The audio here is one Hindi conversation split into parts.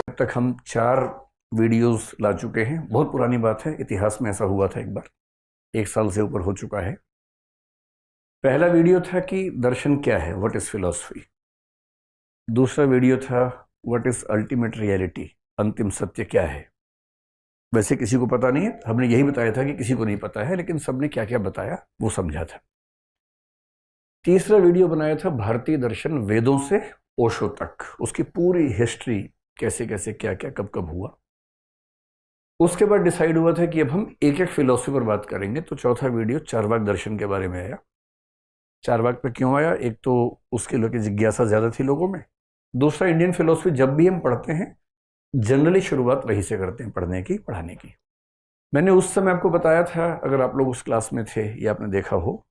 अब तक हम 4 वीडियोस ला चुके हैं। बहुत पुरानी बात है, इतिहास में ऐसा हुआ था एक बार, 1 साल से ऊपर हो चुका है। पहला वीडियो था कि दर्शन क्या है, व्हाट इज फिलॉसफी। दूसरा वीडियो था व्हाट इज अल्टीमेट रियलिटी, अंतिम सत्य क्या है। वैसे किसी को पता नहीं है, हमने यही बताया था कि किसी को नहीं पता है, लेकिन सबने क्या क्या बताया वो समझा था। तीसरा वीडियो बनाया था भारतीय दर्शन वेदों से ओशो तक, उसकी पूरी हिस्ट्री, कैसे कैसे क्या क्या कब कब हुआ। उसके बाद डिसाइड हुआ था कि अब हम एक एक फिलोसफी पर बात करेंगे, तो चौथा वीडियो चारवाक दर्शन के बारे में आया। चारवाक पे क्यों आया? एक तो उसके लोग की जिज्ञासा ज्यादा थी लोगों में। दूसरा, इंडियन फिलोसफी जब भी हम पढ़ते हैं जनरली शुरुआत वहीं से करते हैं, पढ़ने की, पढ़ाने की। मैंने उस समय आपको बताया था, अगर आप लोग उस क्लास में थे या आपने देखा हो,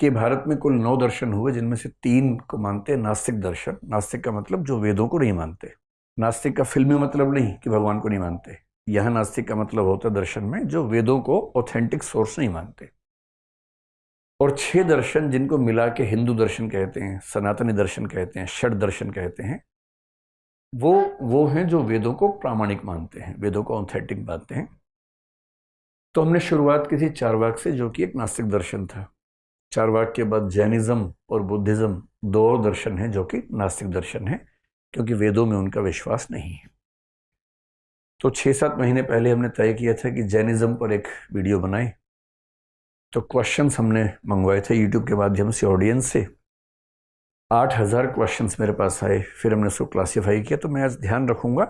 कि भारत में कुल 9 दर्शन हुए, जिनमें से 3 को मानते हैं नास्तिक दर्शन। नास्तिक का मतलब जो वेदों को नहीं मानते। नास्तिक का फिल्मी मतलब नहीं कि भगवान को नहीं मानते। यह नास्तिक का मतलब होता है दर्शन में जो वेदों को ऑथेंटिक सोर्स नहीं मानते। और 6 दर्शन जिनको मिला के हिंदू दर्शन कहते हैं, सनातनी दर्शन कहते हैं, षड दर्शन कहते हैं, वो हैं जो वेदों को प्रामाणिक मानते हैं, वेदों को ऑथेंटिक मानते हैं। तो हमने शुरुआत की थी चारवाक से, जो कि एक नास्तिक दर्शन था। चारवाक के बाद जैनिज्म और बुद्धिज्म 2 और दर्शन हैं जो कि नास्तिक दर्शन है, क्योंकि वेदों में उनका विश्वास नहीं है। तो 6-7 महीने पहले हमने तय किया था कि जैनिज्म पर एक वीडियो बनाए। तो क्वेश्चंस हमने मंगवाए थे यूट्यूब के माध्यम से ऑडियंस से। 8,000 क्वेश्चंस मेरे पास आए, फिर हमने उसको क्लासीफाई किया। तो मैं आज ध्यान रखूंगा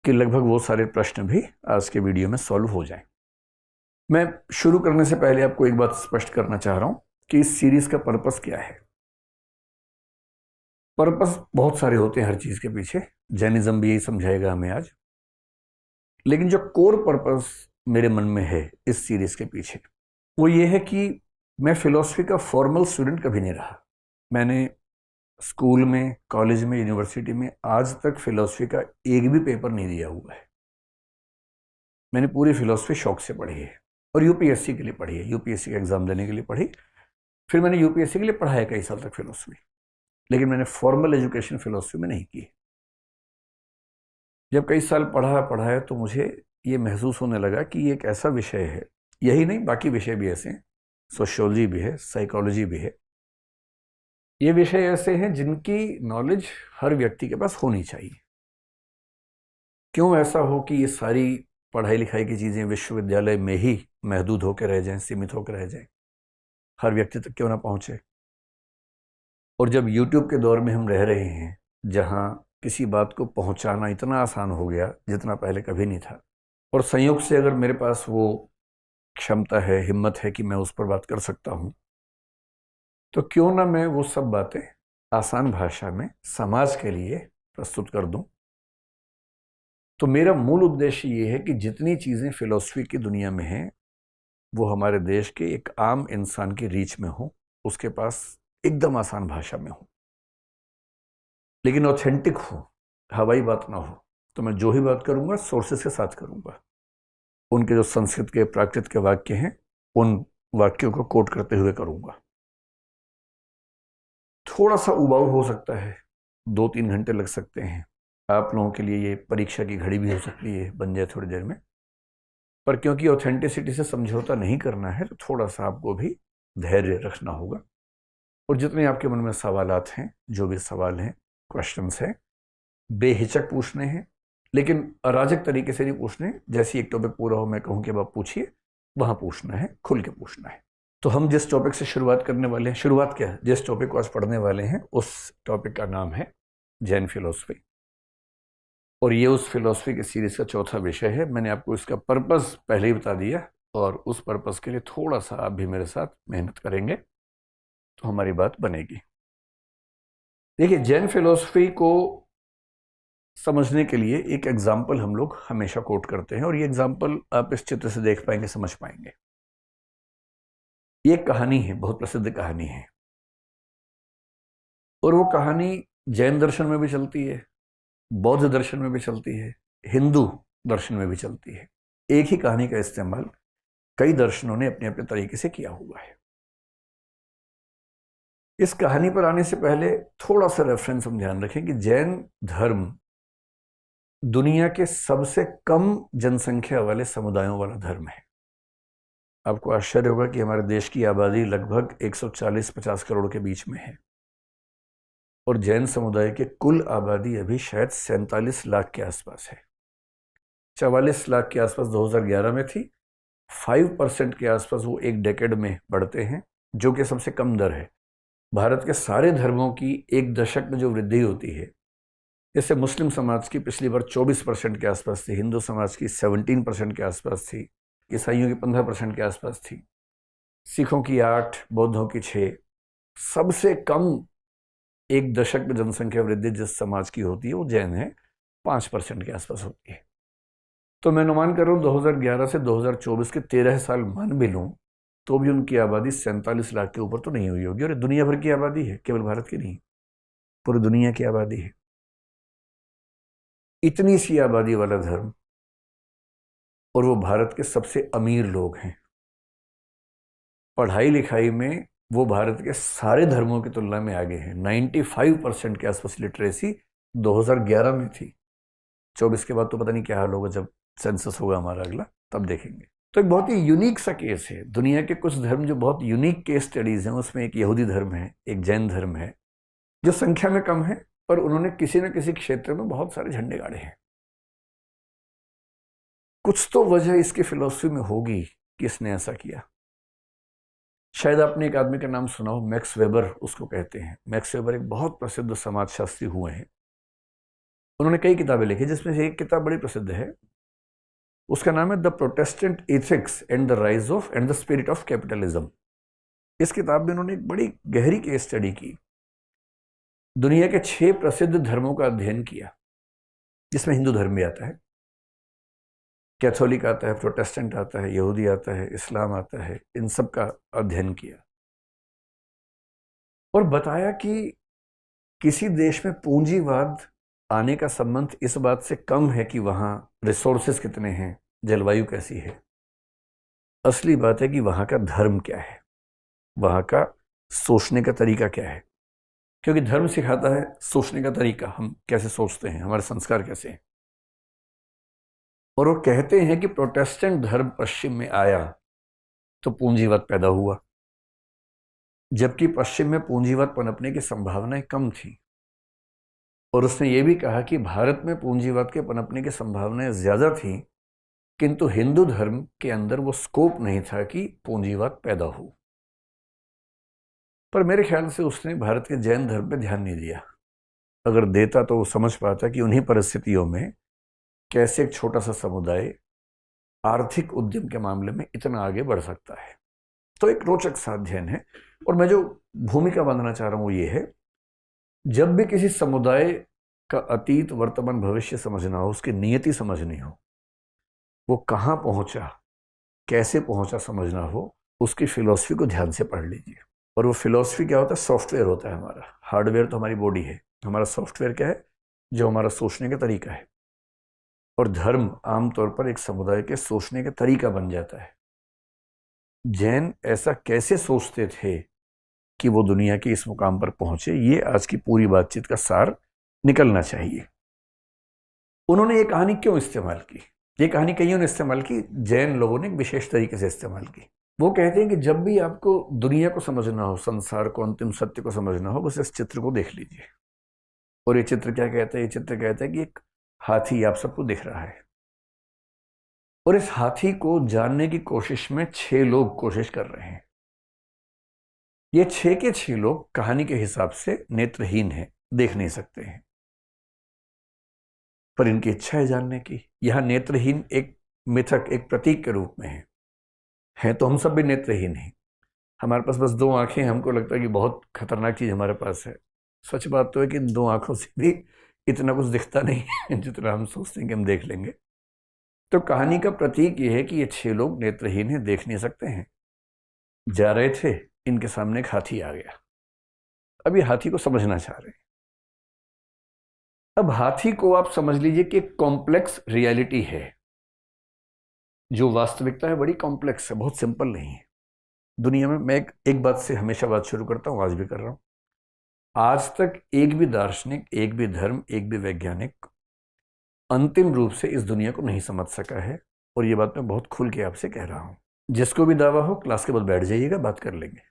कि लगभग वो सारे प्रश्न भी आज के वीडियो में सॉल्व हो जाएं। मैं शुरू करने से पहले आपको एक बात स्पष्ट करना चाह रहा हूं कि इस सीरीज का पर्पस क्या है। पर्पस बहुत सारे होते हैं हर चीज के पीछे, जैनिज्म भी यही समझाएगा हमें आज। लेकिन जो कोर पर्पस मेरे मन में है इस सीरीज के पीछे, वो ये है कि मैं फिलॉसफी का फॉर्मल स्टूडेंट कभी नहीं रहा। मैंने स्कूल में, कॉलेज में, यूनिवर्सिटी में आज तक फिलॉसफी का एक भी पेपर नहीं दिया हुआ है। मैंने पूरी फिलॉसफी शौक से पढ़ी है, और यूपीएससी के लिए पढ़ी है, यूपीएससी का एग्जाम देने के लिए पढ़ी। फिर मैंने यूपीएससी के लिए पढ़ा है कई साल तक फिलॉसफी, लेकिन मैंने फॉर्मल एजुकेशन फिलॉसफी में नहीं की। जब कई साल पढ़ा है तो मुझे ये महसूस होने लगा कि ये एक ऐसा विषय है, यही नहीं बाकी विषय भी ऐसे हैं, सोशियोलॉजी भी है, साइकोलॉजी भी है। ये विषय ऐसे हैं जिनकी नॉलेज हर व्यक्ति के पास होनी चाहिए। क्यों ऐसा हो कि ये सारी पढ़ाई लिखाई की चीज़ें विश्वविद्यालय में ही महदूद होकर रह जाएं, सीमित होकर रह जाएं, हर व्यक्ति तक क्यों ना पहुंचे। और जब यूट्यूब के दौर में हम रह रहे हैं, जहां किसी बात को पहुंचाना इतना आसान हो गया जितना पहले कभी नहीं था, और संयोग से अगर मेरे पास वो क्षमता है, हिम्मत है कि मैं उस पर बात कर सकता हूं, तो क्यों ना मैं वो सब बातें आसान भाषा में समाज के लिए प्रस्तुत कर दूं। तो मेरा मूल उद्देश्य ये है कि जितनी चीज़ें फिलॉसफी की दुनिया में हैं वो हमारे देश के एक आम इंसान की रीच में हो, उसके पास एकदम आसान भाषा में हो, लेकिन ऑथेंटिक हो, हवाई बात ना हो। तो मैं जो ही बात करूंगा सोर्सेस के साथ करूंगा, उनके जो संस्कृत के, प्राकृत के वाक्य हैं उन वाक्यों को कोट करते हुए करूंगा। थोड़ा सा उबाऊ हो सकता है, 2-3 घंटे लग सकते हैं, आप लोगों के लिए ये परीक्षा की घड़ी भी हो सकती है, बन जाए थोड़ी देर में। पर क्योंकि ऑथेंटिसिटी से समझौता नहीं करना है, तो थोड़ा सा आपको भी धैर्य रखना होगा। और जितने आपके मन में सवालात हैं, जो भी सवाल हैं, क्वेश्चंस हैं, बेहिचक पूछने हैं, लेकिन अराजक तरीके से नहीं पूछने। जैसे एक टॉपिक पूरा हो मैं कहूं कि अब आप पूछिए, वहां पूछना है, खुल के पूछना है। तो हम जिस टॉपिक से शुरुआत करने वाले हैं, शुरुआत क्या है, जिस टॉपिक को आज पढ़ने वाले हैं, उस टॉपिक का नाम है जैन फिलोसफी। और ये उस फिलोसफी की सीरीज का चौथा विषय है। मैंने आपको इसका पर्पस पहले ही बता दिया, और उस पर्पस के लिए थोड़ा सा आप भी मेरे साथ मेहनत करेंगे तो हमारी बात बनेगी। देखिए, जैन फिलोसफी को समझने के लिए एक एग्जाम्पल हम लोग हमेशा कोट करते हैं, और ये एग्जाम्पल आप इस चित्र से देख पाएंगे, समझ पाएंगे। ये एक कहानी है, बहुत प्रसिद्ध कहानी है, और वो कहानी जैन दर्शन में भी चलती है, बौद्ध दर्शन में भी चलती है, हिंदू दर्शन में भी चलती है। एक ही कहानी का इस्तेमाल कई दर्शनों ने अपने अपने तरीके से किया हुआ है। इस कहानी पर आने से पहले थोड़ा सा रेफरेंस हम ध्यान रखें कि जैन धर्म दुनिया के सबसे कम जनसंख्या वाले समुदायों वाला धर्म है। आपको आश्चर्य होगा कि हमारे देश की आबादी लगभग 140-50 करोड़ के बीच में है और जैन समुदाय के कुल आबादी अभी शायद 47 लाख के आसपास है। 44 लाख के आसपास 2011 में थी। 5% के आसपास वो एक डेकेड में बढ़ते हैं, जो कि सबसे कम दर है। भारत के सारे धर्मों की एक दशक में जो वृद्धि होती है, जैसे मुस्लिम समाज की पिछली बार 24% के आसपास थी, हिंदू समाज की 17% के आसपास थी, ईसाइयों की 15% के आसपास थी, सिखों की 8, बौद्धों की 6। सबसे कम एक दशक में जनसंख्या वृद्धि जिस समाज की होती है वो जैन है, 5% के आसपास होती है। तो मैं अनुमान कर रहा हूँ 2011 से 2024 के 13 साल मान भी लूँ तो भी उनकी आबादी 47 लाख के ऊपर तो नहीं हुई होगी। और दुनिया भर की आबादी है, केवल भारत की नहीं, पूरी दुनिया की आबादी है। इतनी सी आबादी वाला धर्म, और वो भारत के सबसे अमीर लोग हैं। पढ़ाई लिखाई में वो भारत के सारे धर्मों की तुलना में आगे हैं। 95% के आसपास लिटरेसी 2011 में थी। 24 के बाद तो पता नहीं क्या हाल होगा, जब सेंसस होगा हमारा अगला, तब देखेंगे। तो एक बहुत ही यूनिक सा केस है। दुनिया के कुछ धर्म जो बहुत यूनिक केस स्टडीज हैं, उसमें एक यहूदी धर्म है, एक जैन धर्म है, जो संख्या में कम है पर उन्होंने किसी न किसी क्षेत्र में बहुत सारे झंडे गाड़े हैं। कुछ तो वजह इसकी फिलॉसफी में होगी कि इसने ऐसा किया। शायद आपने एक आदमी का नाम सुना हो, मैक्स वेबर उसको कहते हैं। मैक्स वेबर एक बहुत प्रसिद्ध समाजशास्त्री हुए हैं। उन्होंने कई किताबें लिखी, जिसमें से एक किताब बड़ी प्रसिद्ध है, उसका नाम है the Protestant ethics and the rise of and the spirit of capitalism. इस किताब में उन्होंने एक बड़ी गहरी केस स्टडी की, दुनिया के 6 प्रसिद्ध धर्मों का अध्ययन किया, जिसमें हिंदू धर्म भी आता है, कैथोलिक आता है, प्रोटेस्टेंट आता है, यहूदी आता है, इस्लाम आता है। इन सब का अध्ययन किया और बताया कि किसी देश में पूंजीवाद आने का संबंध इस बात से कम है कि वहां रिसोर्सेस कितने हैं, जलवायु कैसी है। असली बात है कि वहां का धर्म क्या है, वहां का सोचने का तरीका क्या है। क्योंकि धर्म सिखाता है सोचने का तरीका, हम कैसे सोचते हैं, हमारे संस्कार कैसे हैं। और वो कहते हैं कि प्रोटेस्टेंट धर्म पश्चिम में आया तो पूंजीवाद पैदा हुआ, जबकि पश्चिम में पूंजीवाद पनपने की संभावनाएं कम थी। और उसने ये भी कहा कि भारत में पूंजीवाद के पनपने की संभावनाएं ज्यादा थी, किंतु हिंदू धर्म के अंदर वो स्कोप नहीं था कि पूंजीवाद पैदा हो। पर मेरे ख्याल से उसने भारत के जैन धर्म पे ध्यान नहीं दिया। अगर देता तो वो समझ पाता कि उन्हीं परिस्थितियों में कैसे एक छोटा सा समुदाय आर्थिक उद्यम के मामले में इतना आगे बढ़ सकता है। तो एक रोचक सा अध्ययन है। और मैं जो भूमिका बांधना चाह रहा हूं वो ये है, जब भी किसी समुदाय का अतीत, वर्तमान, भविष्य समझना हो, उसकी नियति समझनी हो, वो कहां पहुंचा, कैसे पहुंचा समझना हो, उसकी फिलॉसफी को ध्यान से पढ़ लीजिए। और वो फिलॉसफी क्या होता है? सॉफ्टवेयर होता है हमारा। हार्डवेयर तो हमारी बॉडी है, हमारा सॉफ्टवेयर क्या है? जो हमारा सोचने का तरीका है। और धर्म आमतौर पर एक समुदाय के सोचने का तरीका बन जाता है। जैन ऐसा कैसे सोचते थे कि वो दुनिया के इस मुकाम पर पहुंचे, ये आज की पूरी बातचीत का सार निकलना चाहिए। उन्होंने ये कहानी क्यों इस्तेमाल की? ये कहानी कईयों ने इस्तेमाल की, जैन लोगों ने एक विशेष तरीके से इस्तेमाल की। वो कहते हैं कि जब भी आपको दुनिया को समझना हो, संसार को, अंतिम सत्य को समझना हो, बस इस चित्र को देख लीजिए। और ये चित्र क्या कहता है? ये चित्र कहता है कि एक हाथी आप सबको दिख रहा है, और इस हाथी को जानने की कोशिश में 6 लोग कोशिश कर रहे हैं। ये 6 के 6 लोग कहानी के हिसाब से नेत्रहीन हैं, देख नहीं सकते हैं, पर इनकी इच्छा है जानने की। यहां नेत्रहीन एक मिथक, एक प्रतीक के रूप में है तो हम सब भी नेत्रहीन हैं। हमारे पास बस 2 आंखें हैं, हमको लगता है कि बहुत खतरनाक चीज हमारे पास है। सच बात तो है कि इन 2 आंखों से भी इतना कुछ दिखता नहीं है जितना हम सोचते हैं कि हम देख लेंगे। तो कहानी का प्रतीक ये है कि ये 6 लोग नेत्रहीन हैं, देख नहीं सकते हैं। जा रहे थे, इनके सामने एक हाथी आ गया। अब ये हाथी को समझना चाह रहे हैं। अब हाथी को आप समझ लीजिए कि एक कॉम्प्लेक्स रियलिटी है। जो वास्तविकता है बड़ी कॉम्प्लेक्स है, बहुत सिंपल नहीं है। दुनिया में मैं एक बात से हमेशा बात शुरू करता हूं, आज भी कर रहा हूं। आज तक एक भी दार्शनिक, एक भी धर्म, एक भी वैज्ञानिक अंतिम रूप से इस दुनिया को नहीं समझ सका है। और ये बात मैं बहुत खुल के आपसे कह रहा हूं। जिसको भी दावा हो क्लास के बाद बैठ जाइएगा, बात कर लेंगे।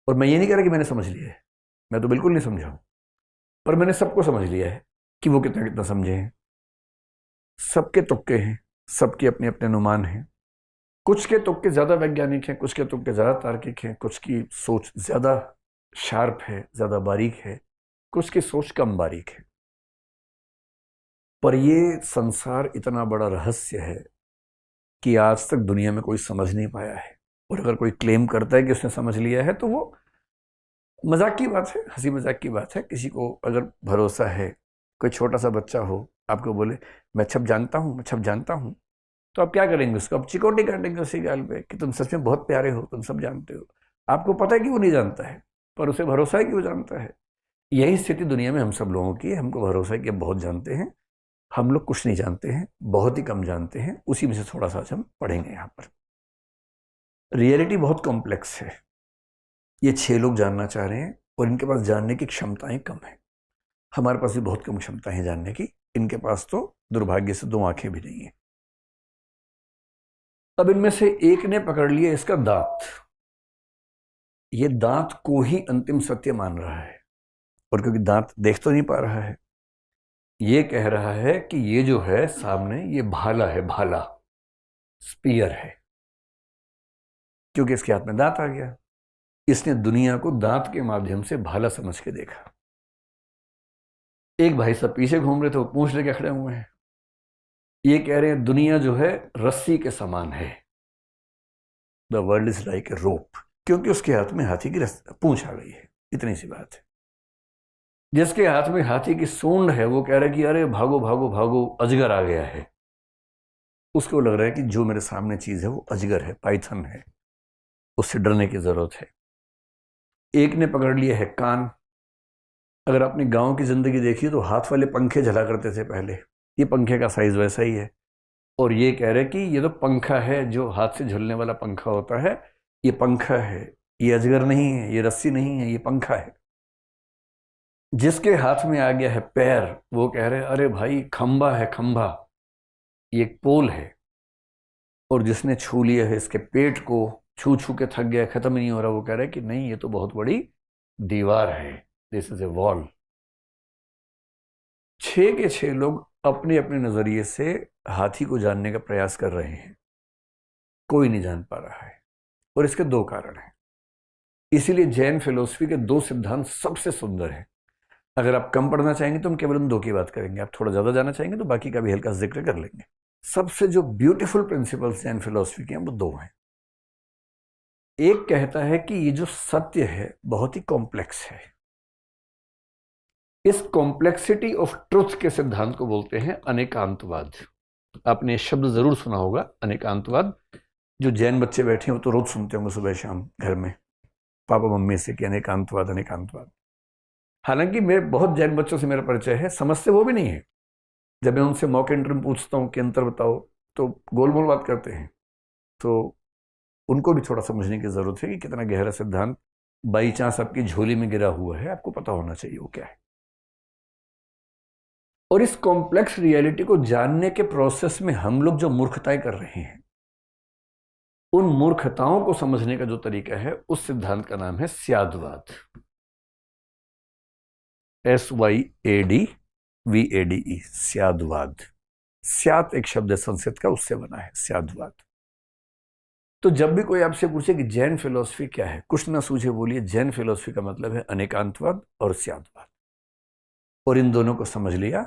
और मैं ये नहीं कह रहा कि मैंने समझ लिया है, मैं तो बिल्कुल नहीं समझा हूं, पर मैंने सबको समझ लिया है कि वो कितना कितना समझे हैं। सबके तुक्के हैं, सबके अपने अपने अनुमान हैं। कुछ के तुक्के ज्यादा वैज्ञानिक हैं, कुछ के तुक्के ज्यादा तार्किक हैं, कुछ की सोच ज्यादा शार्प है, ज्यादा बारीक है, कुछ की सोच कम बारीक है। पर ये संसार इतना बड़ा रहस्य है कि आज तक दुनिया में कोई समझ नहीं पाया है। और अगर कोई क्लेम करता है कि उसने समझ लिया है तो वो मजाक की बात है, हंसी मजाक की बात है। किसी को अगर भरोसा है, कोई छोटा सा बच्चा हो आपको बोले मैं छप जानता हूँ, मैं छप जानता हूँ, तो आप क्या करेंगे? उसको आप चिकोटी काटेंगे उसी गाल पे कि तुम सच में बहुत प्यारे हो, तुम सब जानते हो। आपको पता है कि वो नहीं जानता है, पर उसे भरोसा है कि वो जानता है। यही स्थिति दुनिया में हम सब लोगों की है। हमको भरोसा है कि हम बहुत जानते हैं। हम लोग कुछ नहीं जानते हैं, बहुत ही कम जानते हैं। उसी में से थोड़ा सा आज हम पढ़ेंगे। यहाँ पर रियलिटी बहुत कॉम्प्लेक्स है। ये 6 लोग जानना चाह रहे हैं और इनके पास जानने की क्षमताएं कम है। हमारे पास भी बहुत कम क्षमताएं हैं जानने की। इनके पास तो दुर्भाग्य से 2 आंखें भी नहीं है। अब इनमें से एक ने पकड़ लिया इसका दांत। ये दांत को ही अंतिम सत्य मान रहा है। और क्योंकि दांत देख तो नहीं पा रहा है, ये कह रहा है कि ये जो है सामने, ये भाला है, भाला, स्पीयर है। क्योंकि इसके हाथ में दांत आ गया, इसने दुनिया को दांत के माध्यम से भाला समझ के देखा। एक भाई साहब पीछे घूम रहे थे, वो पूंछ लेके खड़े हुए हैं। ये कह रहे हैं दुनिया जो है रस्सी के समान है। The world is like a rope. क्योंकि उसके हाथ में हाथी की पूंछ आ गई है। इतनी सी बात है। जिसके हाथ में हाथी की सूंड है वो कह रहा है कि अरे भागो भागो भागो, अजगर आ गया है। उसको लग रहा है कि जो मेरे सामने चीज है वो अजगर है, पाइथन है, उससे डरने की जरूरत है। एक ने पकड़ लिया है कान। अगर आपने गांव की जिंदगी देखी तो हाथ वाले पंखे झला करते थे पहले। ये पंखे का साइज वैसा ही है। और ये कह रहे कि ये तो पंखा है, जो हाथ से झुलने वाला पंखा होता है, ये पंखा है, ये अजगर नहीं है, ये रस्सी नहीं है, ये पंखा है। जिसके हाथ में आ गया है पैर, वो कह रहे अरे भाई खंबा है, खंबा, ये एक पोल है। और जिसने छू लिया है इसके पेट को, छू छू के थक गया, खत्म नहीं हो रहा, वो कह रहा है कि नहीं, ये तो बहुत बड़ी दीवार है, दिस इज ए वॉल। 6 के 6 लोग अपने अपने नजरिए से हाथी को जानने का प्रयास कर रहे हैं। कोई नहीं जान पा रहा है। और इसके 2 कारण हैं। इसीलिए जैन फिलोसफी के 2 सिद्धांत सबसे सुंदर हैं। अगर आप कम पढ़ना चाहेंगे तो हम केवल उन 2 की बात करेंगे। आप थोड़ा ज्यादा जानना चाहेंगे तो बाकी का भी हल्का जिक्र कर लेंगे। सबसे जो ब्यूटीफुल प्रिंसिपल्स जैन फिलोसफी के हैं वो 2 हैं। एक कहता है कि ये जो सत्य है बहुत ही कॉम्प्लेक्स है। इस कॉम्प्लेक्सिटी ऑफ ट्रुथ के सिद्धांत को बोलते हैं अनेकांतवाद। आपने शब्द जरूर सुना होगा, अनेकांतवाद। जो जैन बच्चे बैठे हैं वो तो रोज सुनते होंगे सुबह शाम घर में पापा मम्मी से कि अनेकांतवाद, अनेकांतवाद। हालांकि मैं बहुत जैन बच्चों से मेरा परिचय है, समझते वो भी नहीं है। जब मैं उनसे मॉक इंटरव्यू में पूछता हूँ कि अंतर बताओ, तो गोल मोल बात करते हैं। तो उनको भी थोड़ा समझने की जरूरत है कि कितना गहरा सिद्धांत बाई चांस आपकी झोली में गिरा हुआ है, आपको पता होना चाहिए वो क्या है। और इस कॉम्प्लेक्स रियलिटी को जानने के प्रोसेस में हम लोग जो मूर्खताएं कर रहे हैं, उन मूर्खताओं को समझने का जो तरीका है, उस सिद्धांत का नाम है स्यादवाद। SYADVADE, स्यादवाद। स्यात एक शब्द है संस्कृत का, उससे बना है स्यादवाद। तो जब भी कोई आपसे पूछे कि जैन फिलोसफी क्या है, कुछ ना सूझे बोलिए जैन फिलोसफी का मतलब है अनेकांतवाद और स्यादवाद। और इन दोनों को समझ लिया,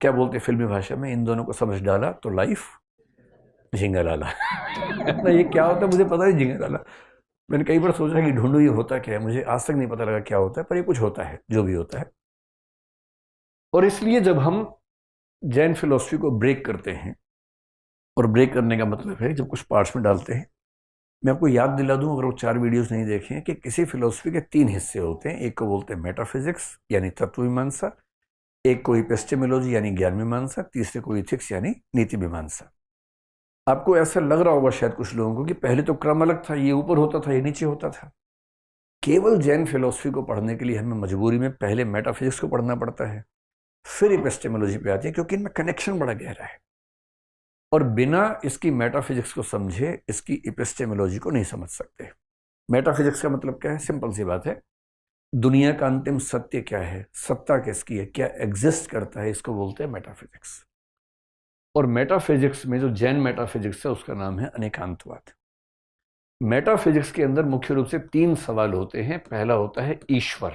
क्या बोलते फिल्मी भाषा में, इन दोनों को समझ डाला तो लाइफ झिंगा लाला। ना ये क्या होता है मुझे पता नहीं, झिंगा लाला। मैंने कई बार सोचा कि ढूंढूं ये होता क्या है, मुझे आज तक नहीं पता लगा क्या होता है, पर ये कुछ होता है, जो भी होता है। और इसलिए जब हम जैन फिलोसफी को ब्रेक करते हैं, और ब्रेक करने का मतलब है जब कुछ पार्ट्स में डालते हैं, मैं आपको याद दिला दूं अगर वो 4 वीडियोस नहीं देखे हैं, कि किसी फिलोसफी के 3 हिस्से होते हैं। एक को बोलते हैं मेटाफिजिक्स यानी तत्व मीमांसा, एक को एपिस्टेमोलॉजी यानी ज्ञान मीमांसा, तीसरे को इथिक्स यानी नीति मीमांसा। आपको ऐसा लग रहा होगा शायद कुछ लोगों को कि पहले तो क्रम अलग था, ये ऊपर होता था, ये नीचे होता था। केवल जैन फिलोसफी को पढ़ने के लिए हमें मजबूरी में पहले मेटाफिजिक्स को पढ़ना पड़ता है, फिर एपिस्टेमोलॉजी पे आती है, क्योंकि इनमें कनेक्शन बड़ा गहरा है और बिना इसकी मेटाफिजिक्स को समझे इसकी एपिस्टेमोलॉजी को नहीं समझ सकते। मेटाफिजिक्स का मतलब क्या है? सिंपल सी बात है, दुनिया का अंतिम सत्य क्या है, सत्ता किसकी है, क्या एग्जिस्ट करता है, इसको बोलते हैं मेटाफिजिक्स। और मेटाफिजिक्स में जो जैन मेटाफिजिक्स है उसका नाम है अनेकांतवाद। मेटाफिजिक्स के अंदर मुख्य रूप से 3 सवाल होते हैं। पहला होता है ईश्वर,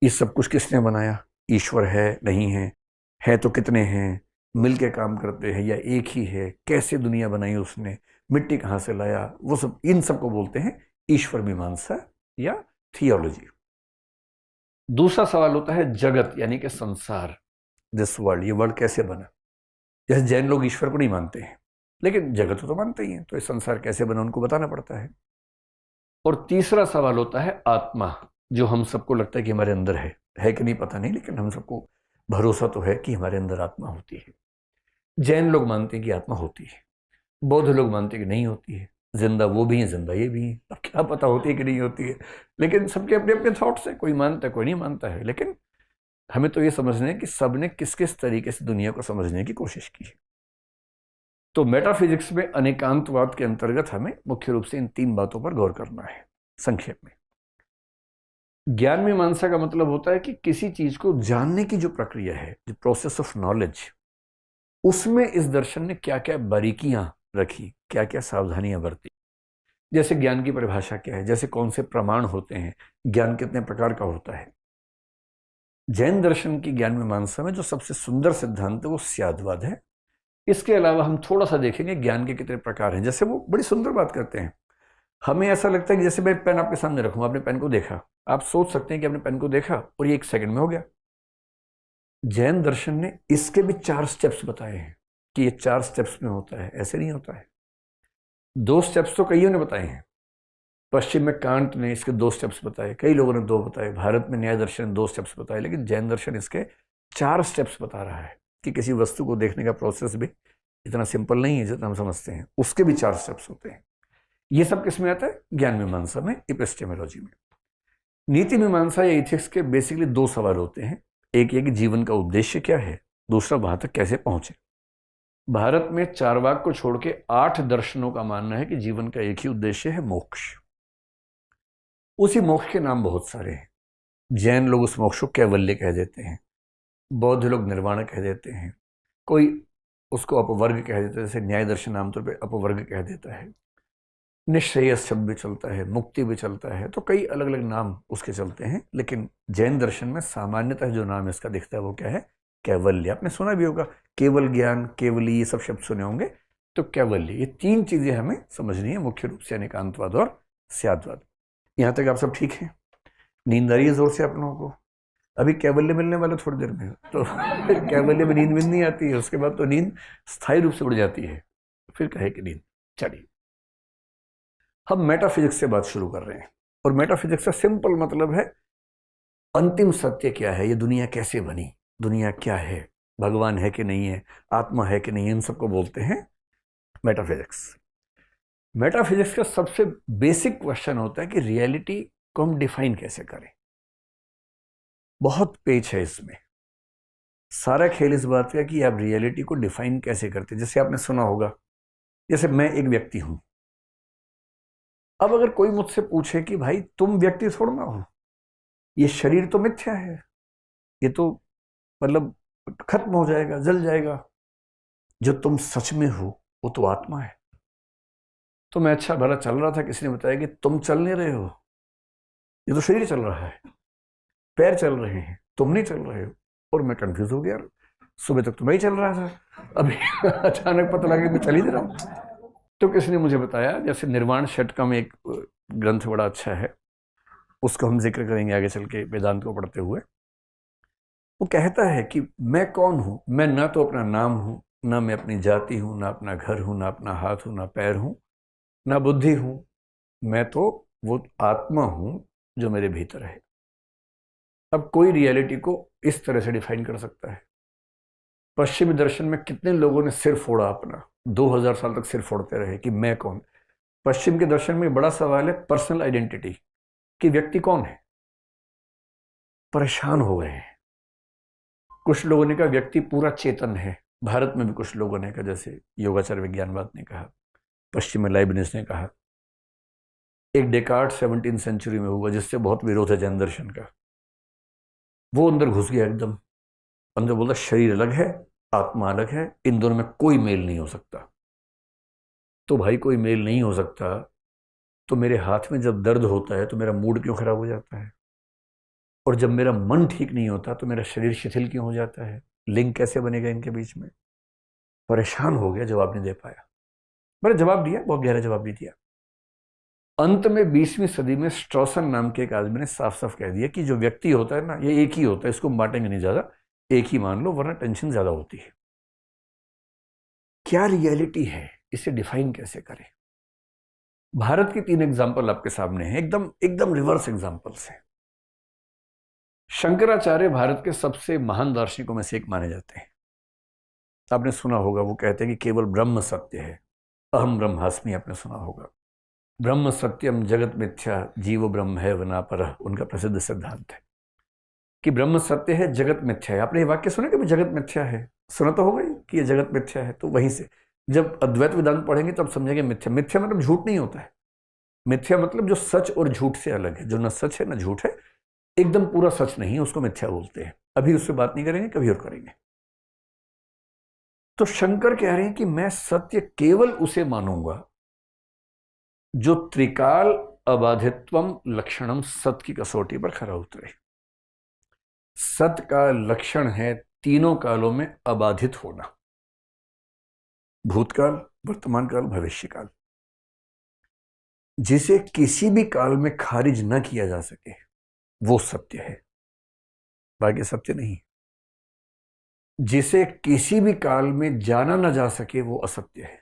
ये सब कुछ किसने बनाया, ईश्वर है नहीं है तो कितने हैं, मिलके काम करते हैं या एक ही है, कैसे दुनिया बनाई उसने, मिट्टी कहाँ से लाया, वो सब, इन सब को बोलते हैं ईश्वर मीमांसा या थियोलॉजी। दूसरा सवाल होता है जगत यानी कि संसार, दिस वर्ल्ड, ये वर्ल्ड कैसे बना। जैसे जैन लोग ईश्वर को नहीं मानते हैं लेकिन जगत को तो मानते ही हैं, तो ये संसार कैसे बना उनको बताना पड़ता है। और तीसरा सवाल होता है आत्मा, जो हम सबको लगता है कि हमारे अंदर है कि नहीं पता नहीं, लेकिन हम सबको भरोसा तो है कि हमारे अंदर आत्मा होती है। जैन लोग मानते हैं कि आत्मा होती है, बौद्ध लोग मानते हैं कि नहीं होती है, जिंदा वो भी है जिंदा ये भी है, अब क्या पता होती है कि नहीं होती है, लेकिन सबके अपने अपने थॉट्स हैं, कोई मानता है कोई नहीं मानता है। लेकिन हमें तो ये समझना है कि सबने किस किस तरीके से दुनिया को समझने की कोशिश की है। तो मेटाफिजिक्स में अनेकांतवाद के अंतर्गत हमें मुख्य रूप से इन 3 बातों पर गौर करना है। संक्षेप में, ज्ञान मीमांसा का मतलब होता है कि किसी चीज को जानने की जो प्रक्रिया है, जो प्रोसेस ऑफ नॉलेज, उसमें इस दर्शन ने क्या क्या बारीकियां रखी, क्या क्या सावधानियां बरती। जैसे ज्ञान की परिभाषा क्या है, जैसे कौन से प्रमाण होते हैं, ज्ञान कितने प्रकार का होता है। जैन दर्शन की ज्ञान मीमांसा में जो सबसे सुंदर सिद्धांत है वो स्याद्वाद है। इसके अलावा हम थोड़ा सा देखेंगे ज्ञान के कितने प्रकार हैं। जैसे वो बड़ी सुंदर बात करते हैं, हमें ऐसा लगता है कि जैसे मैं पेन आपके सामने रखूं, आपने पेन को देखा, आप सोच सकते हैं कि आपने पेन को देखा और ये 1 सेकंड में हो गया। जैन दर्शन ने इसके भी 4 स्टेप्स बताए हैं कि ये 4 स्टेप्स में होता है, ऐसे नहीं होता है। 2 स्टेप्स तो कईयों ने बताए हैं, पश्चिम में कांट ने इसके 2 स्टेप्स बताए, कई लोगों ने 2 बताए, भारत में न्याय दर्शन ने 2 स्टेप्स बताए, लेकिन जैन दर्शन इसके 4 स्टेप्स बता रहा है कि किसी वस्तु को देखने का प्रोसेस भी इतना सिंपल नहीं है जितना हम समझते हैं, उसके भी 4 स्टेप्स होते हैं। ये सब किस में आता है? ज्ञान मीमांसा में, एपिस्टेमोलॉजी में। नीति मीमांसा या इथिक्स के बेसिकली 2 सवाल होते हैं। एक ये कि जीवन का उद्देश्य क्या है, दूसरा वहां तक कैसे पहुंचे। भारत में चारवाक को छोड़ के 8 दर्शनों का मानना है कि जीवन का एक ही उद्देश्य है, मोक्ष। उसी मोक्ष के नाम बहुत सारे हैं। जैन लोग उस मोक्ष को कैवल्य कह देते हैं, बौद्ध लोग निर्वाण कह देते हैं, कोई उसको अपवर्ग कह देता है, जैसे न्याय दर्शन आमतौर पर अपवर्ग कह देता है, निश्रेयस शब्द भी चलता है, मुक्ति भी चलता है, तो कई अलग अलग नाम उसके चलते हैं। लेकिन जैन दर्शन में सामान्यतः जो नाम इसका दिखता है वो क्या है? कैवल्य। आपने सुना भी होगा, केवल ज्ञान, केवली, ये सब शब्द सुने होंगे। तो कैवल्य, ये 3 चीजें हमें समझनी है मुख्य रूप से, अनेकांतवाद और स्याद्वाद। यहां तक आप सब ठीक है? नींद आ रही है जोर से आप लोगों को? अभी कैवल्य मिलने वाला थोड़ी देर में, तो फिर कैवल्य में नींद नहीं आती है, उसके बाद तो नींद स्थायी रूप से उड़ जाती है, फिर कहे कि नींद। चलिए, हम मेटाफिजिक्स से बात शुरू कर रहे हैं, और मेटाफिजिक्स का सिंपल मतलब है अंतिम सत्य क्या है, ये दुनिया कैसे बनी, दुनिया क्या है, भगवान है कि नहीं है, आत्मा है कि नहीं, इन सबको बोलते हैं मेटाफिजिक्स। मेटाफिजिक्स का सबसे बेसिक क्वेश्चन होता है कि रियलिटी को हम डिफाइन कैसे करें। बहुत पेच है इसमें, सारा खेल इस बात का कि आप रियलिटी को डिफाइन कैसे करते हैं। जैसे आपने सुना होगा, जैसे मैं एक व्यक्ति हूं, अब अगर कोई मुझसे पूछे कि भाई तुम व्यक्ति थोड़ा ना हो, ये शरीर तो मिथ्या है, ये तो मतलब खत्म हो जाएगा, जल जाएगा, जो तुम सच में हो वो तो आत्मा है। तो मैं अच्छा भला चल रहा था, किसी ने बताया कि तुम चल नहीं रहे हो, ये तो शरीर चल रहा है, पैर चल रहे हैं, तुम नहीं चल रहे हो। और मैं कंफ्यूज हो गया, सुबह तक तो मैं ही चल रहा था, अभी अचानक पता लगा कि मैं चल ही नहीं रहा हूं। तो किसी ने मुझे बताया, जैसे निर्वाण षटकम एक ग्रंथ बड़ा अच्छा है, उसको हम जिक्र करेंगे आगे चल के वेदांत को पढ़ते हुए। वो कहता है कि मैं कौन हूं? मैं ना तो अपना नाम हूं, ना मैं अपनी जाति हूं, ना अपना घर हूं, ना अपना हाथ हूं, ना पैर हूं, ना बुद्धि हूं। मैं तो वो आत्मा हूं जो मेरे भीतर है। अब कोई रियलिटी को इस तरह से डिफाइन कर सकता है? पश्चिमी दर्शन में कितने लोगों ने सिर फोड़ा अपना, 2000 साल तक सिर फोड़ते रहे कि मैं कौन। पश्चिम के दर्शन में बड़ा सवाल है पर्सनल आइडेंटिटी, कि व्यक्ति कौन है। परेशान हो गए हैं, कुछ लोगों ने कहा व्यक्ति पूरा चेतन है, भारत में भी कुछ लोगों ने कहा, जैसे योगाचार विज्ञानवाद ने कहा, पश्चिम में लाइबनिज ने कहा। एक डेकार्ट 17वीं सेंचुरी में हुआ जिससे बहुत विरोध है जैन दर्शन का, वो अंदर घुस गया एकदम, अंदर बोला शरीर अलग है, आत्मा अलग है, इन दोनों में कोई मेल नहीं हो सकता। तो भाई कोई मेल नहीं हो सकता तो मेरे हाथ में जब दर्द होता है तो मेरा मूड क्यों खराब हो जाता है, और जब मेरा मन ठीक नहीं होता तो मेरा शरीर शिथिल क्यों हो जाता है, लिंक कैसे बनेगा इनके बीच में। परेशान हो गया, जवाब नहीं दे पाया। मैंने जवाब दिया, बहुत गहरा जवाब भी दिया। अंत में 20वीं सदी में स्ट्रॉसन नाम के एक आदमी ने साफ साफ कह दिया कि जो व्यक्ति होता है ना, ये एक ही होता है, इसको बांटेंगे नहीं ज्यादा, एक ही मान लो, वरना टेंशन ज्यादा होती है। क्या रियलिटी है, इसे डिफाइन कैसे करें। भारत की 3 एग्जाम्पल आपके सामने हैं, एकदम एकदम रिवर्स एग्जाम्पल्स हैं। शंकराचार्य भारत के सबसे महान दार्शनिकों में से एक माने जाते हैं। आपने सुना होगा, वो कहते हैं कि केवल ब्रह्म सत्य है, अहम ब्रह्मास्मि, आपने सुना होगा। ब्रह्म सत्यम जगत मिथ्या जीव ब्रह्म है वना परः, उनका प्रसिद्ध सिद्धांत है कि ब्रह्म सत्य है, जगत मिथ्या है। आपने ये वाक्य सुना कि जगत मिथ्या है, सुना तो होगा ही कि ये जगत मिथ्या है। तो वहीं से जब अद्वैत वेदांत पढ़ेंगे तब समझेंगे मिथ्या, मिथ्या मतलब झूठ नहीं होता है। मिथ्या मतलब जो सच और झूठ से अलग है, जो न सच है न झूठ है, एकदम पूरा सच नहीं है, उसको मिथ्या बोलते हैं। अभी उससे बात नहीं करेंगे, कभी और करेंगे। तो शंकर कह रहे हैं कि मैं सत्य केवल उसे मानूंगा जो त्रिकाल अबाधित्वम लक्षणम, सत्य की कसौटी पर खरा उतरे। सत्य का लक्षण है तीनों कालों में अबाधित होना, भूतकाल, वर्तमान काल, भविष्य काल, जिसे किसी भी काल में खारिज न किया जा सके, वो सत्य है, बाकी सत्य नहीं। जिसे किसी भी काल में जाना न जा सके, वो असत्य है।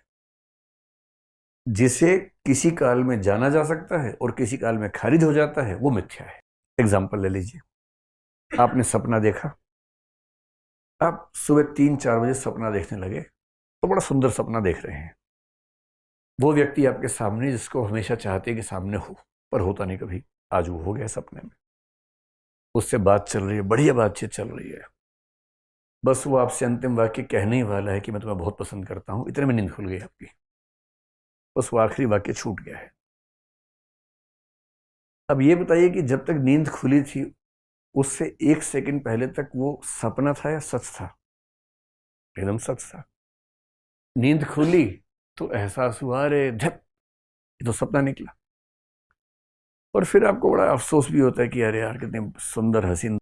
जिसे किसी काल में जाना जा सकता है और किसी काल में खारिज हो जाता है, वो मिथ्या है। एग्जाम्पल ले लीजिए, आपने सपना देखा, आप सुबह 3-4 बजे सपना देखने लगे, तो बड़ा सुंदर सपना देख रहे हैं। वो व्यक्ति आपके सामने जिसको हमेशा चाहते कि सामने हो, पर होता नहीं कभी, आज वो हो गया सपने में। उससे बात चल रही है, बढ़िया बातचीत चल रही है, बस वो आपसे अंतिम वाक्य कहने ही वाला है कि मैं तुम्हें बहुत पसंद करता हूं, इतने में नींद खुल गई आपकी। बस वो आखिरी वाक्य छूट गया है। अब ये बताइए कि जब तक नींद खुली थी उससे 1 सेकंड पहले तक वो सपना था या सच था? एकदम सच था। नींद खुली तो एहसास हुआ, अरे धप, ये तो सपना निकला। और फिर आपको बड़ा अफसोस भी होता है कि अरे यार कितनी सुंदर हसीन